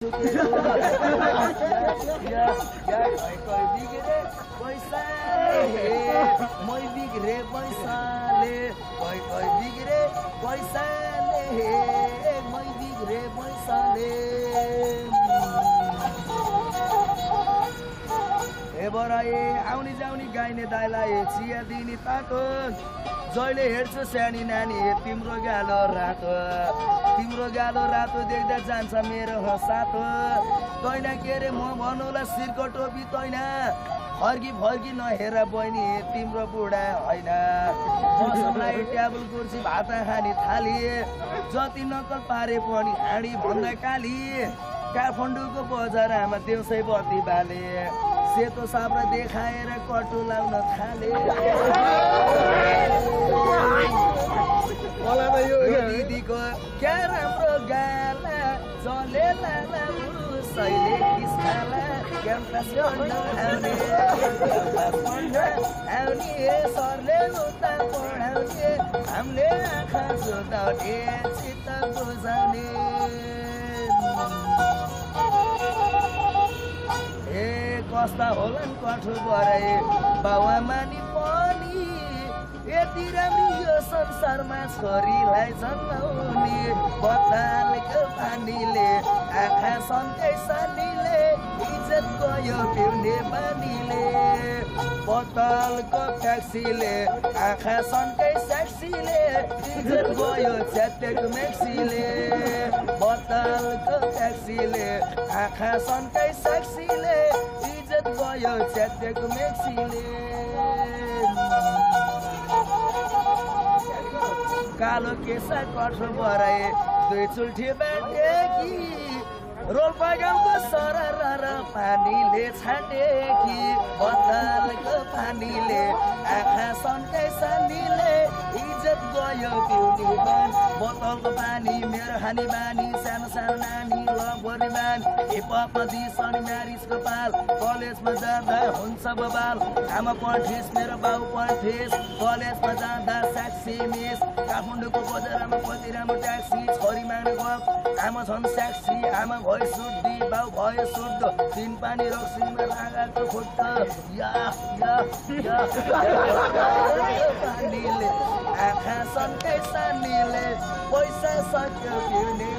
सुकेको कोही बिग्रे पैसाले मै बिग्रे पैसाले कोही बिग्रे पैसाले मै बिग्रे पैसाले ए बराए आउने जाउने गाइने दाइलाई चिया दिने तातो जहिले हेर्छु सानी नानी तिम्रो गालो रातो देख्दा जान्छ मेरो सातो तैना के रे म भन्नुला शिरको टोपी तैना फर्की नहेर बहिनी तिम्रो बुढा होइन सबलाई टेबल कुर्सी भात खाने थाली जति नक्कल पारे पनि हाँडी भन्दा काली काठमाडौँको बजारमा देउसै बत्ती बाले सेतो साब्रा देखाएर कटु लाउन थाले दिदीको क्या राम्रो गाला जले लाला उसैले किस्काला क्याम्पस गर्न आउने सरले उता पढाउने हामीले आँखा जोताउने चित्त बुझाउने ए कस्ता होलान् कठो बराए बाउआमानी पनि यति राम्री यो संसारमा छोरीलाई जन्माउने बत्तालको पानीले आँखा सन्कै सानीले इज्जत गयो पिउने बानीले बत्तालको ट्याक्सीले आँखा सन्कै सेक्सीले इज्जत गयो च्यातेको मेक्सीले बत्तालको ट्याक्सीले आँखा सन्कै सेक्सीले इज्जत गयो च्यातेको मेक्सीले कालो केसा कठो बराए दुई चुल्ठी बाटेकी रोल्पा गाउँको सरर पानीले छाटेकी बत्तालको पानीले आँखा सन्कै सानीले इज्जत गयो पिउने बान बोतलको पानी मेरो खाने बानी सानो सानो नानी लभरी बान हिपहपमा दिसनी म्यारिजको पाल कलेजमा जाँदा हुन्छ बबाल आमा पढ्थिस मेरो बाउ पढ्थिस कलेजमा जाँदा सेक्सी मिस काठमाडौँको बजारमा कति राम्रो ट्याक्सी छोरी माग्ने गफ आमा छन् सेक्सी आमा भयो सुड्दी बाउ भयो सुड्दो तिन पानी रक्सीमा लगाएको खुट्ट या पानीले आँखा सन्कै सानीले पैसा सक्यो पिउने